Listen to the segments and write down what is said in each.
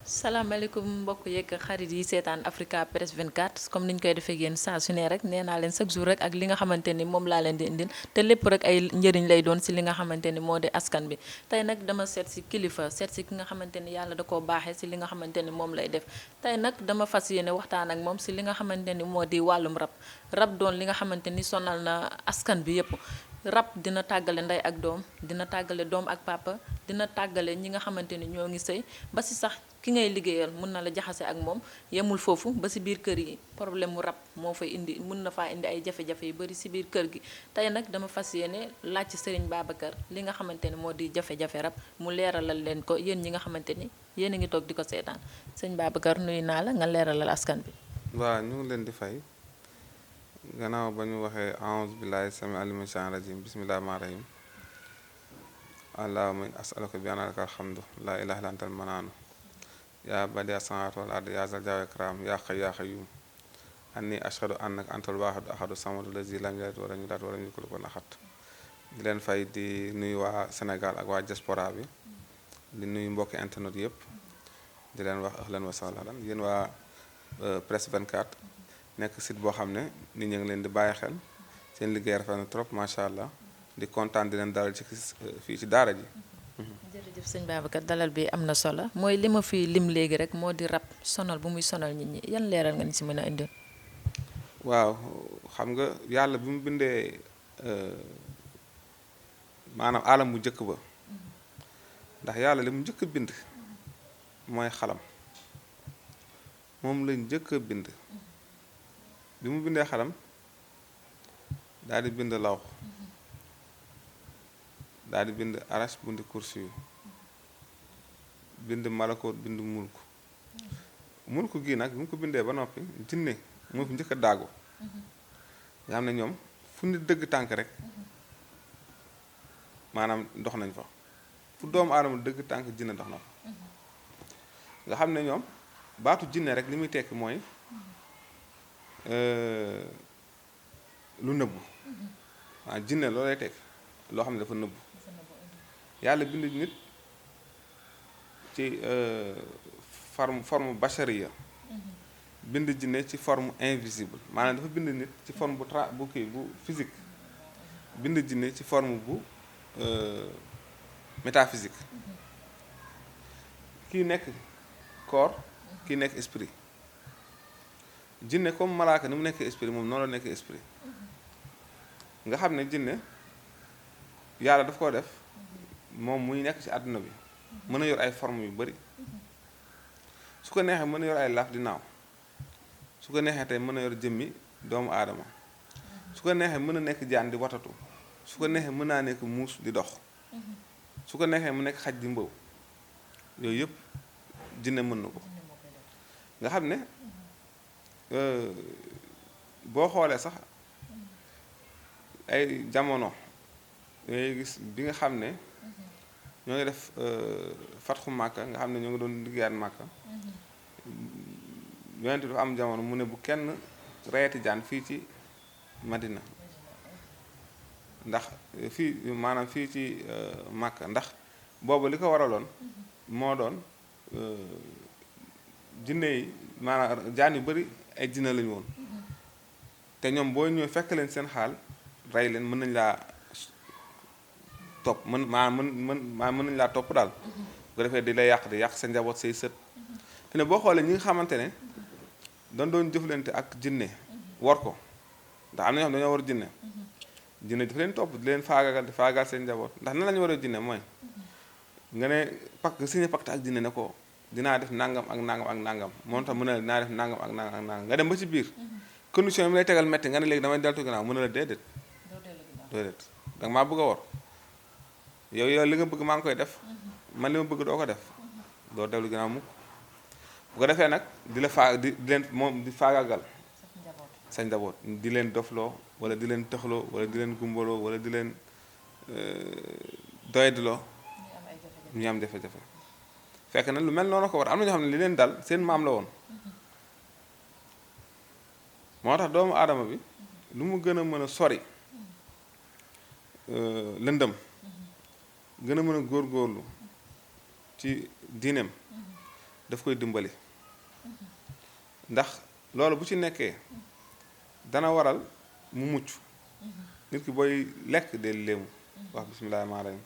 salaamaaleykum mbokk yeeg xarit yi seetaan Africa Press 24 comme niñ koy defee ak yéen saa su ne rek nee naa leen chaque jour rek ak li nga xamante ni moom laa leen di indil te lépp rek ay njëriñ lay doon si li nga xamante ni moo di askan bi tey nag dama seet si kilifa seet si ki nga xamante ni yàlla da koo baaxee si li nga xamante ni moom lay def tey nag dama fas yéene waxtaan ak moom si li nga xamante ni moo di wàllum rab doon li nga xamante ni sonal na askan bi yépp rab dina tàggale ndey ak doom dina tàggale doom ak papa dina tàggale ñi nga xamante ni ñoo ngi sëy ba si sax ki ngay liggéeyal mun na la jaxase ak moom yemul foofu ba si biir kër yi problème mu rab moo fay indi mun na faa indi ay jafe-jafe yu bari si biir kër gi tey nag dama fas yéene laaj ci Serigne Babacar li nga xamante ni moo di jafe-jafe rab mu leeralal leen ko yéen ñi nga xamante ni yéen a ngi toog di ko seetaan sëñ Babacar nuyu naa la nga leeralal askan bi. waaw ñu ngi leen di fay gannaaw ba ñu waxee a'uuzu billaahi sami alimi shaytaan rajim bismillaahi rahmaani rahim allahumma as'aluka bi anna laka alhamdu laa ilaaha illa antal manaanu yaa badi'a samaawaati wal ardi yaa zal jalali wal ikraam yaa hayyu yaa qayyuum anni ashhadu annaka antal waahidul ahadu samadu lazi lam yalid wa lam yuulad wa lam yakun lahu kufuwan ahad di leen fay di nuyu waa Sénégal ak waa diaspora bi di nuyu mbokki internet yëpp di leen wax ahlan wa sahlan yéen waa Presse 24 nekk site boo xam ne nit ñi ngi leen di bàyyi xel seen liggéey rafet na trop macha allah di kontaan di leen dalal ci fii ci daara ji. jërëjëf sëñ Babacar dalal bi am na solo mooy li ma fi lim léegi rek moo di rab sonal bu muy sonal nit ñi yan leeral nga ni si mën a indi. waaw xam nga yàlla bi mu bindee maanaam alam bu njëkk ba ndax yàlla li mu njëkk a bind mooy xalam moom lañ njëkk a bind bi mu bindee xalam daal di bind lawx daal di bind arash bind kursi yu bind malakoot bind mulku gii nag bi mu ko bindee ba noppi jinne moo fi njëkk a daagu nga xam ne ñoom fu nit dëgg tànk rek maanaam dox nañ fa fu doomu aadama dëgg tànk jinne dox na fa nga xam ne ñoom baatu jinne rek li muy tekki mooy lu nëbbu waaw jinne loolu lay tekki loo xam ne dafa nëbbu yàlla bind nit ci forme bachariya bind jinne ci forme invisible maanaam dafa bind nit ci forme bu kii bu physique bind jinne ci forme bu métaphysique kii nekk corps kii nekk esprit jinne comme malaaka ni mu nekk esprit moom noonu la nekk esprit nga xam ne jinne yàlla daf koo def moom muy nekk ci àdduna bi mën a yor ay forme yu bari su ko neexee mën a yor ay laaf di naaw su ko neexee tey mën a yor jëmmi doomu aadama su ko neexee mën a nekk jaan di watatu su ko neexee mën naa nekk muus di dox su ko neexee mu nekk xaj di mbëw yooyu yëpp jinne mën na ko nga xam ne boo xoolee sax ay jamono ngay gis bi nga xam ne ñoo ngi def fatxu màkka nga xam ne ñoo ngi doon liggéeyaat màkka yonent dafa am jamono mu ne bu kenn reyati jaan fii ci Madina ndax fii maanaam fii ci màkka ndax boobu li ko waraloon moo doon jinne yi maanaam jaan yu bari ay jinne lañu woon te ñoom boo ñëwee fekk leen seen xaal rey leen mën nañ laa topp mën nañ laa topp daal bu ko defee di lay yàq di yàq sa njaboot say sët fi ne boo xoolee ñi nga xamante ne doon jëflante ak jinne war ko ndax am na ñoo xam dañoo war jinne jinne dafa leen topp di leen faagagal di faagagal seen njaboot ndax nan la ñu war a jinne mooy nga ne pacte signé pacte ak jinne ne ko dinaa def nangam ak nangam ak nangam moom tax mën a dinaa def nangam ak nangam ak nangam nga dem ba ci biir condition yi mu lay tegal metti nga ne léegi damay deltu gannaaw mën na la déedéet danga maa bëgg a war yow li nga bëgg maa ngi koy def man li ma bëgg doo ko def doo dellu gannaaw mukk bu ko defee nag di la di leen moom di faagagal sa njaboot di leen dofloo wala di leen tëxloo wala di leen gumbaloo wala di leen doydiloo ñu am jafe-jafe fekk na lu mel noonu ko war am na ñoo xam ne li leen dal seen maam la woon moo tax doomu aadama bi lu mu gën a mën a sori lëndëm gën a mën a góorgóorlu ci diineem daf koy dimbali ndax loolu bu ci nekkee dana waral mu mucc nit ki booy lekk del léemu wax bismillaahi rahmaani rahiim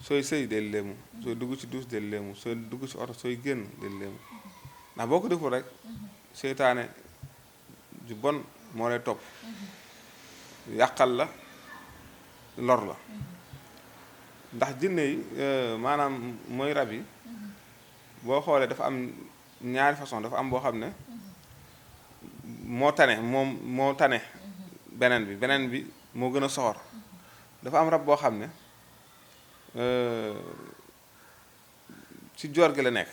sooy sëy del léemu sooy dugg ci duus del léemu sooy dugg ci oto sooy génn del léemu ndax boo ko deful rek seytaane ju bon moo lay topp yàqal la lor la ndax jinne yi maanaam mooy rab yi boo xoolee dafa am ñaari façon dafa am boo xam ne moo tane beneen bi moo gën a soxor dafa am rab boo xam ne ci joor gi la nekk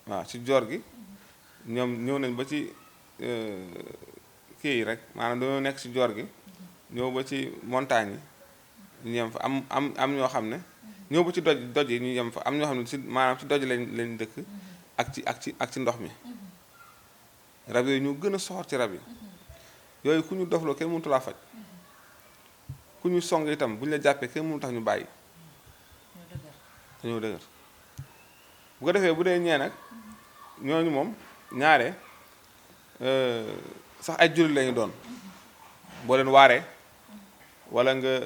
waaw ci joor gi ñoom ñëw nañ ba ci kii yi rek maanaam dañoo nekk ci joor gi ñëw ba ci montagne yi ñu yem fa am ñoo xam ne ñëw ba ci doj yi ñu yem fa am ñoo xam ne ci maanaam ci doj lañ dëkk ak ci ndox mi rab yooyu ñu gën a soxor ci rab yi yooyu ku ñu dofloo kenn mënut laa faj ku ñu song itam bu ñu la jàppee kenn mënut tax ñu bàyyi dañoo dëgër bu ko defee bu dee ñee nag ñooñu moom ñaare sax ay jullit lañu doon boo leen waaree wala nga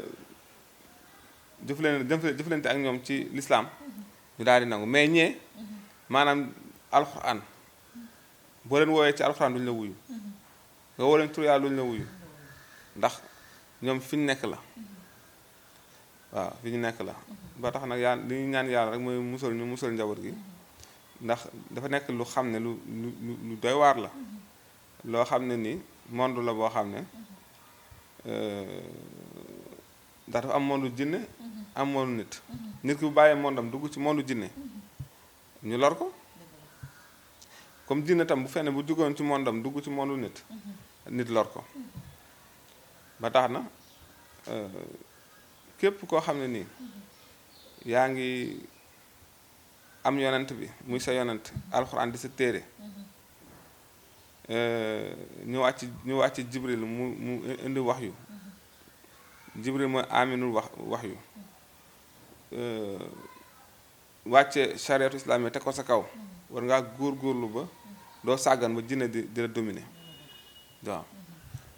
jëflante ak ñoom ci lislaam ñu daal di nangu mais ñee maanaam alxuraan boo leen woowee ci alxuraan duñu la wuyu nga woo leen tur yàlla duñu la wuyu ndax ñoom fi ñu nekk la waaw fi ñu nekk la ba tax nag yàlla li ñu ñaan yàlla rek mooy musal njaboot gi ndax dafa nekk lu xam ne lu doy waar la loo xam ne ni monde la boo xam ne ndax dafa am monde jinne am monde nit ki bu bàyyee mondam dugg ci monde jinne ñu lor ko comme jinne tam bu fenn bu duggoon ci mondam dugg ci monde nit lor ko ba tax na képp koo xam ne nii yaa ngi am yonent bi muy sa yonent alxuraan di sa téere ñu wàcc jibril mu indi wax yu jibril mooy aminul wax yu wàcce chariatu islamique te ko sa kaw war ngaa góorgóorlu ba doo sàggan ba jinne di la dominer waaw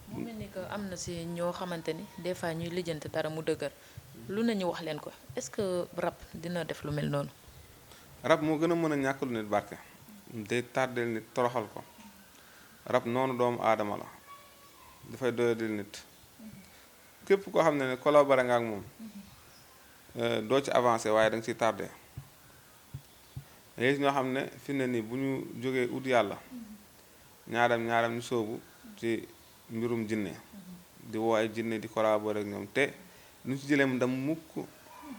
mu mel ni que am na si ñoo xamante ni des fois ñuy lijjanti dara mu dëgër lu nañu wax leen ko est-ce que rab dina def lu mel noonu rab moo gën a mën a ñàkk lu nit barke day tardeel nit toroxal ko rab noonu doomu aadama la dafay doyadil nit képp koo xam ne collaboré nga ak moom doo ci avancé waaye da nga ciy tardé léegi ñoo xam ne fi ne nii bu ñu jógee ut yàlla ñaaram ñu soobu ci mbirum jinne di woo ay jinne di collaboré ak ñoom te ñu ci jëlee ndam mukk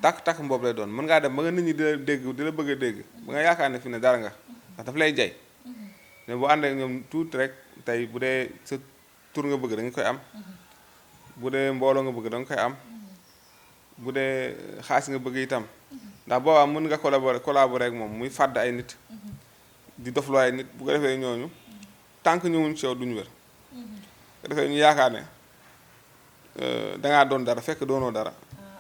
takk mboobu lay doon mën ngaa dem ba nga nit ñi di la dégg di la bëgg a dégg ba nga yaakaar ne fi ne dara nga ndax daf lay jay mais bu àndee ak ñoom tuuti rek tey bu dee sa tur nga bëgg da nga koy am bu dee mbooloo nga bëgg da nga koy am bu dee xaalis nga bëgg itam ndax boobaa mën nga collaborer ak moom muy fàdd ay nit di dofloo ay nit bu ko defee ñooñu tànk ñëwuñ ci yow duñu wér ko defee ñu yaakaar ne dangaa doon dara fekk doonoo dara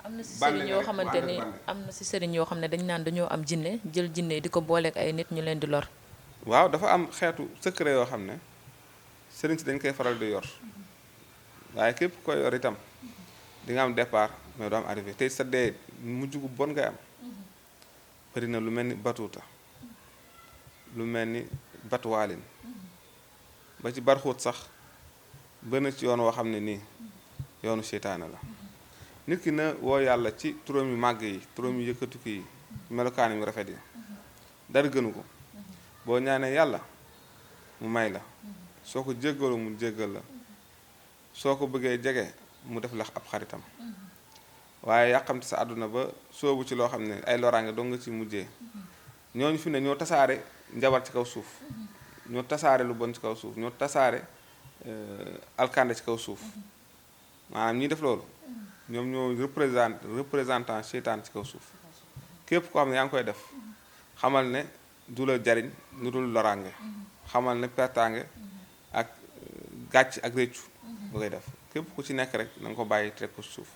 am na si sëriñ yoo xamante ni am na si sëriñ yoo xam ne dañ naan dañoo am jinne jël jinne di ko booleeg ay nit ñu leen di lor waaw dafa am xeetu secret yoo xam ne sëriñ si dañ koy faral di yor waaye képp koy yor itam di nga am départ mais doo am arrivé tey sa dee mujj gu bon ngay am bëri na lu mel ni batuuta lu mel ni batuwaalin ba ci barxuut sax bëna ci yoon woo xam ne nii yoonu seytaane la nit ki na woo yàlla ci turam yu màgg yi turam yu yëkkatiku yi melokaan yu rafet yi dara gënu ko boo ñaanee yàlla mu may la soo ko jéggalu mu jéggal la soo ko bëggee jege mu def la ab xaritam waaye yàqamte sa àdduna ba soobu ci loo xam ne ay loraange doo nga ci mujjee ñooñu fi ne ñoo tasaare njabar ci kaw suuf ñoo tasaare lu bon ci kaw suuf ñoo tasaare alkande ci kaw suuf maanaam ñi def loolu ñoom ñoo représentant seytaan ci kaw suuf képp koo xam ne yaa ngi koy def xamal ne du la jariñ lu dul loraange xamal ne pertaange ak gàcc ak réccu bu koy def képp ku ci nekk rek na nga ko bàyyi teg ko suuf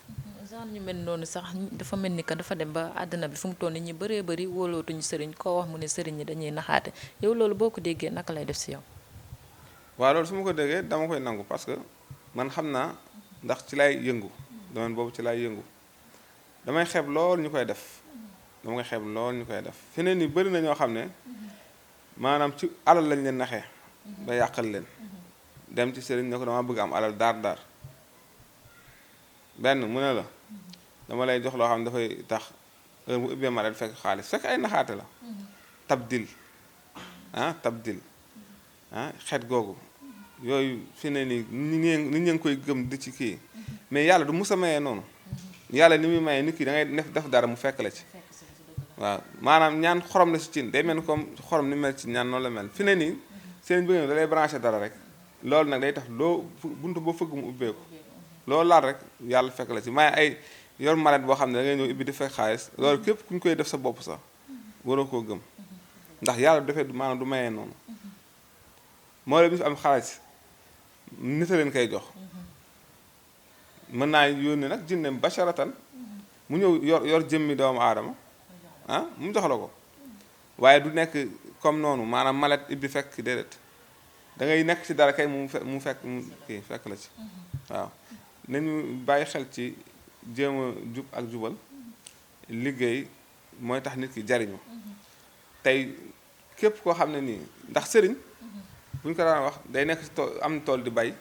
genre ñu mel noonu sax dafa mel ni que dafa dem ba àddina bi fu mu toll nii ñu bëree bëri wóolootuñu sëriñ koo wax mu ne sëriñ ñi dañuy naxaate yow loolu boo ko déggee naka lay def si yow. waaw loolu su ma ko déggee dama koy nangu parce que man xam naa ndax ci lay yëngu domaine boobu ci lay yëngu damay xeeb lool ñu koy def dama koy xeeb lool ñu koy def fi ne nii bëri na ñoo xam ne maanaam ci alal lañ leen naxee ba yàqal leen dem ci sëriñ ne ko dama bëgg am alal daar benn mu ne la dama lay jox loo xam ne dafay tax heure bu ubbee ma fekk xaalis fekk ay naxaate la tabdil tabdil xeet googu yooyu fi ne nii nit ñi ngi koy gëm di ci kii mais yàlla du mus a mayee noonu yàlla ni muy mayee nit ki da ngay def dara mu fekk la ci waaw maanaam ñaan xorom la si cin day mel comme xorom ni mel ci ñaan noonu la mel fi ne nii seen bëgg da lay branché dara rek loolu nag day tax loo buntu boo fëgg mu ubbeeku loolu laal rek yàlla fekk la ci may ay yor malet boo xam ne da ngay ñëw ubbi di fekk xaalis loolu képp ku ñu koy def sa bopp sax waroo koo gëm ndax yàlla du defee maanaam du mayee noonu moo la bis am xaalis nit a leen koy jox mën naa yónnee nag jinne basharatan mu ñëw yor jëmmi doomu aadama mu jox la ko waaye du nekk comme noonu maanaam malet ibbi fekk déedéet da ngay nekk ci dara kay mu fekk mu kii fekk la ci waaw nañu bàyyi xel ci jéem a jub ak jubal liggéey mooy tax nit ki jariñu tey képp koo xam ne nii ndax sëriñ bu ñu ko daan wax day nekk ci am tool di bay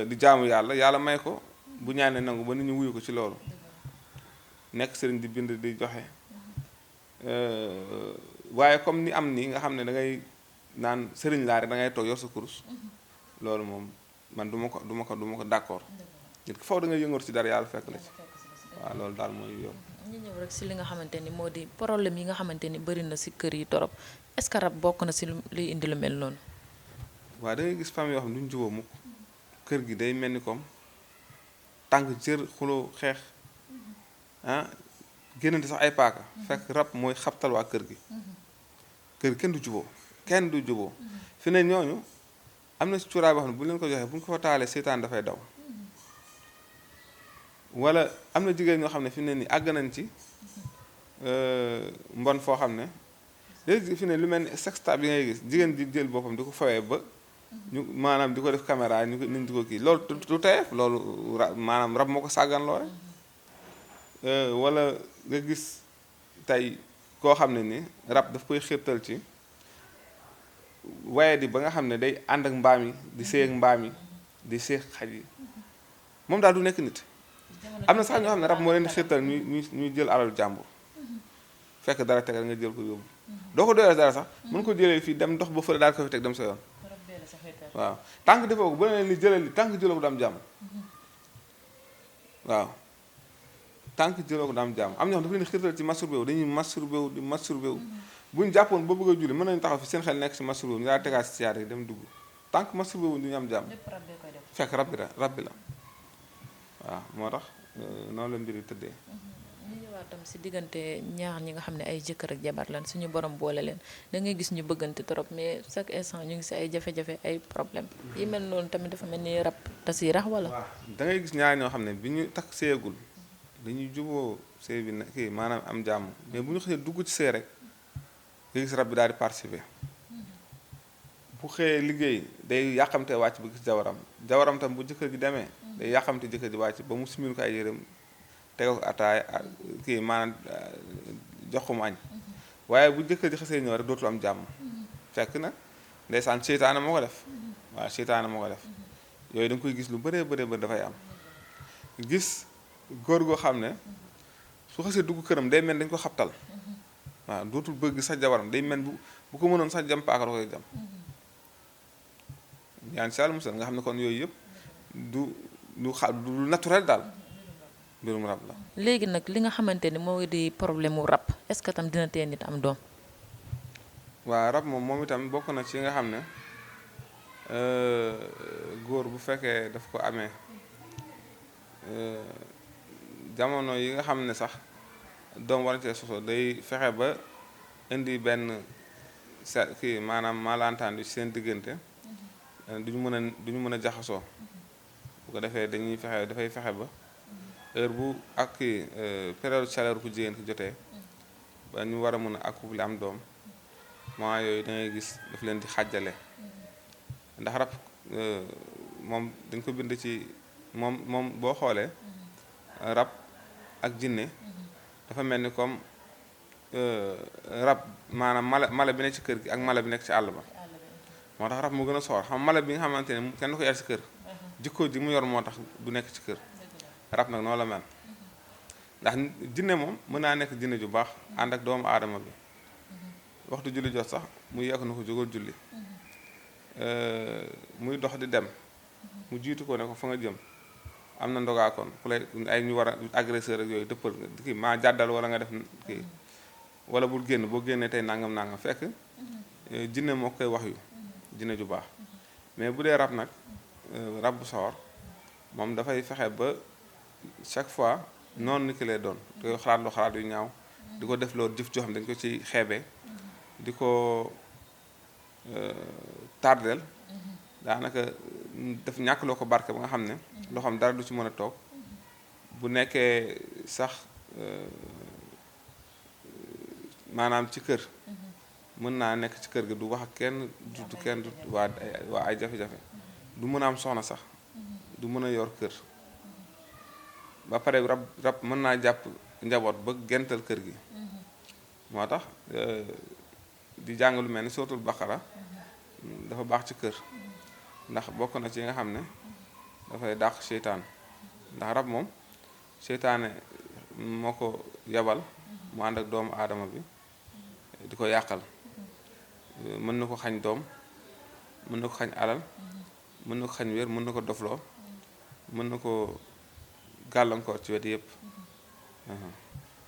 di jaamu yàlla may ko bu ñaanee nangu ba nit ñi wuyu ko ci loolu nekk sëriñ di bind di joxe waaye comme ni am nii nga xam ne da ngay naan sëriñ laa rek da ngay toog yor sa kurus loolu moom man du ma ko d'accord nit ki foofu da ngay yëngatu ci dara yàlla fekk la ci waaw loolu daal mooy yoon. ñu ñëw rek si li nga xamante ni moo di problème yi nga xamante ni bëri na si kër yi torop est-ce que rab bokk na si luy indi lu mel noonu. waaw da ngay gis famille yoo xam ne duñ jubóo mukk kër gi day mel ni comme tànk jër xuloo xeex génnante sax ay paaka fekk rab mooy xabtal waa kër gi kenn du jubóo fi ne ñooñu am na si cuuraay boo xam ne bu leen ko joxee bu ñu ko fa taalee seytaan dafay daw wala am na jigéen ñoo xam ne fi ne nii àgg nañ ci mbon foo xam ne léegi fi ne lu mel ni sextape bi ngay gis jigéen di jël boppam di ko fawee ba ñu maanaam di ko def caméra ñu niñ di ko kii loolu du teyeef loolu maanaam rab moo ko sàggan loo rek wala nga gis tey koo xam ne ni rab daf koy xirtal ci waaye di ba nga xam ne day ànd ak mbaam yi di séy ak mbaam yi di séy xaj yi moom daal du nekk nit am na sax ñoo xam ne rab moo leen di xirtal ñuy jël alalu jàmbur fekk dara tegal nga jël ko yóbbu doo ko doyee dara sax mën ko jëlee fii dem dox ba fële daal ko fi teg dem sa yoon waaw tànk defoo ko ba leen li jëlee li tànk jëloo ko daam jàmm waaw tànk jëloo ko daam jàmm am ñoo xam dafa leen xirtal ci masturbé wu dañuy masturbé wu bu ñu jàppoon ba bëgg a julli mën nañu taxaw fi seen xel nekk si masturbé wu ñu daal tegaat si siyaar yi dem dugg tànk masturbé wu du ñu am jàmm fekk rab bi la waaw moo tax noonu la mbiri tëddee. ñu ñëwaat tam si diggante ñaar ñi nga xam ne ay jëkkër ak jabar lan suñu borom boole leen da ngay gis ñu bëggante trop mais chaque instant ñu ngi si ay jafe-jafe ay problème yi mel noonu tamit dafa mel ni rab da siy rax wala. waaw da ngay gis ñaar ñoo xam ne bi ñu takk seeyagul dañuy juboo sëy bi kii maanaam am jàmm mais bu ñu xëyee dugg ci sëy rek nga gis rab bi daal di participer bu xëyee liggéey day yàqamte wàcc ba gis jawaram tam bu jëkkër ji demee day yàqamte jëkkër ji wàcc ba mu simil ko ay yërëm tegal ko ataay kii maanaam jox ko mu añ waaye bu jëkkër ji xasee ñëw rek dootul am jàmm fekk nag ndeysaan seytaane moo ko def waaw seytaane moo ko def yooyu da nga koy gis lu bëree bëri dafay am gis góor goo xam ne su xasee dugg këram day mel dañ ko xabtal waaw dootul bëgg sax jabaram day mel bu ko mënoon sax jam paaka da koy jam ñaan si yàlla musal nga xam ne kon yooyu yëpp du naturel daal mbirum rab la. léegi nag li nga xamante ni moo di problème mu rab est-ce que tam dina tee nit am doom. waaw rab moom itam bokk na ci nga xam ne góor bu fekkee daf ko amee jamono yi nga xam ne sax doom war na cee soso day fexe ba indi benn kii maanaam malentendu ci seen diggante duñu mën a jaxasoo bu ko defee dafay fexe ba heure bu ak période chaleur ku jigéen ki jotee ba ñu war a mën a accoupler am doom moment yooyu da ngay gis daf leen di xàjjale ndax rab moom dañ ko bind ci moom boo xoolee rab ak jinne dafa mel ni comme rab maanaam mala bi nekk ci kër gi ak mala bi nekk ci àll ba moo tax rab mu gën a soor xam mala bi nga xamante ne kenn du ko yar ci kër jikko ji mu yor moo tax du nekk ci kër rab nag noonu la mel ndax jinne moom mën naa nekk jinne ju baax ànd ak doomu aadama bi waxtu julli jot sax mu yekk na ko jógal julli muy dox di dem mu jiitu ko ne ko fa nga jëm am na ndogaakoon ku lay ay ñu war a agresseur ak yooyu dëppal kii maa jàddal wala nga def kii wala bul génn boo génnee tey nangam nangam fekk jinne moo koy wax yu jinne ju baax mais bu dee rab nag rab bu sawar moom dafay fexe ba chaque fois noonu ni ki lay doon di ko xalaat loo xalaat yu ñaaw di ko def loo jëf joo xam dañ ko ci xeebee di ko tardel daanaka daf ñàkk loo ko barke ba nga xam ne loo xam dara du ci mën a toog bu nekkee sax maanaam ci kër mën naa nekk ci kër gi du wax ak kenn du kenn du waa ay jafe-jafe du mën a am soxna sax du mën a yor kër ba pare rab mën naa jàpp njaboot ba gental kër gi moo tax di jàng lu mel ni suratul baqara dafa baax ci kër ndax bokk na ci nga xam ne dafay dàq seytaan ndax rab moom seytaane moo ko yabal mu ànd ak doomu aadama bi di ko yàqal mën na ko xañ doom mën na ko xañ alal mën na ko xañ wér mën na ko dofloo mën na ko gàllankoor ci wet yépp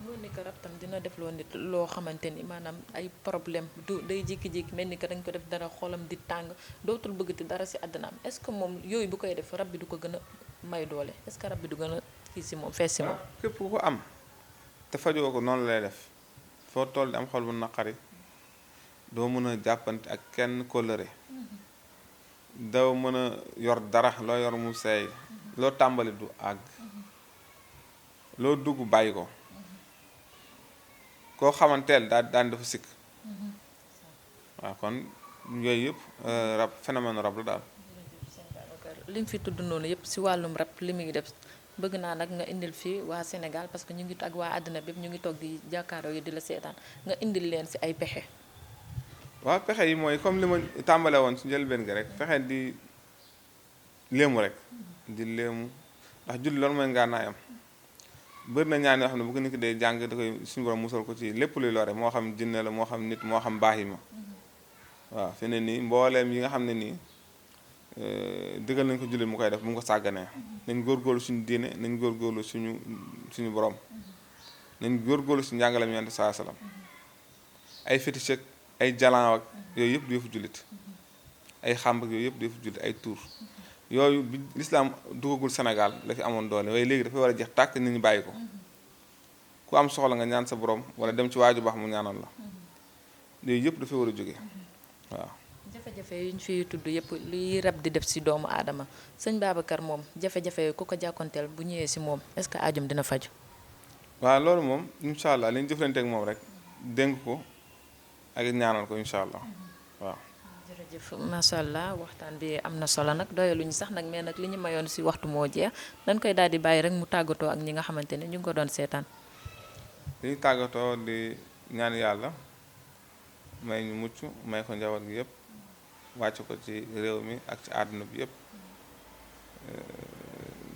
loolu ni ko rab tam dina def loo nit loo xamante ni maanaam ay problème du day jékki-jékki mel ni que dañ ko def dara xolam di tàng dootul bëggati dara ci àddinaam est-ce que moom yooyu bu koy def rab bi du ko gën a may doole est-ce que rab bi du gën a kii ci moom fees ci moom képp ku ko am te fajoo ko noonu lay def foo toll di am xol bu naqari doo mën a jàppante ak kenn kóllëre doo mën a yor dara loo yor mu seey loo tàmbali du àgg loo dugg bàyyi ko koo xamanteel daan dafa sikk waaw kon yooyu yëpp rab phénomène rab la daal li nga fi tudd noonu yëpp ci wàllum rab li muy def bëgg naa nag nga indil fii waa Sénégal parce que ñu ngi ak waa àddina bépp ñu ngi toog di jàkkaaroo yi di la seetaan nga indil leen ci ay pexe waaw pexe yi mooy comme li ma tàmbale woon ci njëlbeen gi rek fexe di léemu rek di léemu ndax julli loolu mooy ngànnaayam bëri na ñaan yoo xam ne bu ko nit ki dee jàng da koy suñu borom musal ko ci lépp luy lore moo xam jinne la moo xam nit moo xam baax yi ma waaw fi ne nii mbooleem yi nga xam ne nii digal nañ ko julli mu koy def bu mu ko sàgganee nañ góorgóorlu suñu diine nañ góorgóorlu suñu borom nañ góorgóorlu suñu njàngaleem yonent saa salaam ay fétiche ak ay jalan ak yooyu yëpp du yëfu jullit ay xàmb ak yooyu yëpp du yëfu jullit ay tuur yooyu bi lislaam dugagul Sénégal la fi amoon doole waaye léegi dafay war a jeex tàkk nit ñi bàyyi ko ku am soxla nga ñaan sa borom wala dem ci waaju baax mu ñaanal la yooyu yëpp dafay war a jóge waaw jafe-jafe yi ñu fi tudd yëpp liy rab di def ci doomu aadama sëñ Babacar moom jafe-jafe yi ku ko jàkkoonteel bu ñëwee ci moom est-ce que aajum dina faju waaw loolu moom incha allah li ñu jëflante ak moom rek dénk ko ak ñaanal ko incha allah waaw jërëjëf macha allah waxtaan bi am na solo nag doyaluñu sax nag mais nag li ñu mayoon ci waxtu moo jeex dañ koy daal di bàyyi rek mu tàggatoo ak ñi nga xamante ne ñu ngi ko doon seetaan li ñu tàggatoo di ñaan yàlla may ñu mucc may ko njaboot gi yëpp wàcc ko ci réew mi ak ci àdduna bi yëpp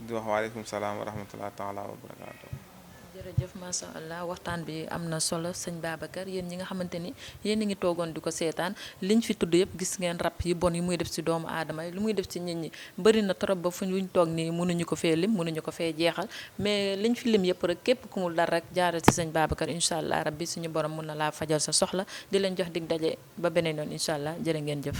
di wax waaleykum salaam wa rahmatullah taala wa barakaatu jërëjëf macha allah waxtaan bi am na solo sëñ Babacar yéen ñi nga xamante ni yéen a ngi toogoon di ko seetaan liñ fi tudd yëpp gis ngeen rab yi bon yi muy def ci doomu aadama yi lu muy def ci nit ñi bëri na trop ba fu ñu toog nii mënuñu ko fee lim mënuñu ko fee jeexal mais liñ fi lim yëpp rek képp ku mu dal rek jaaral ci sëñ Babacar incha allah rabbi suñu borom mun na laa fajal sa soxla di leen jox dig daje ba beneen yoon incha allah jërë ngeen jëf.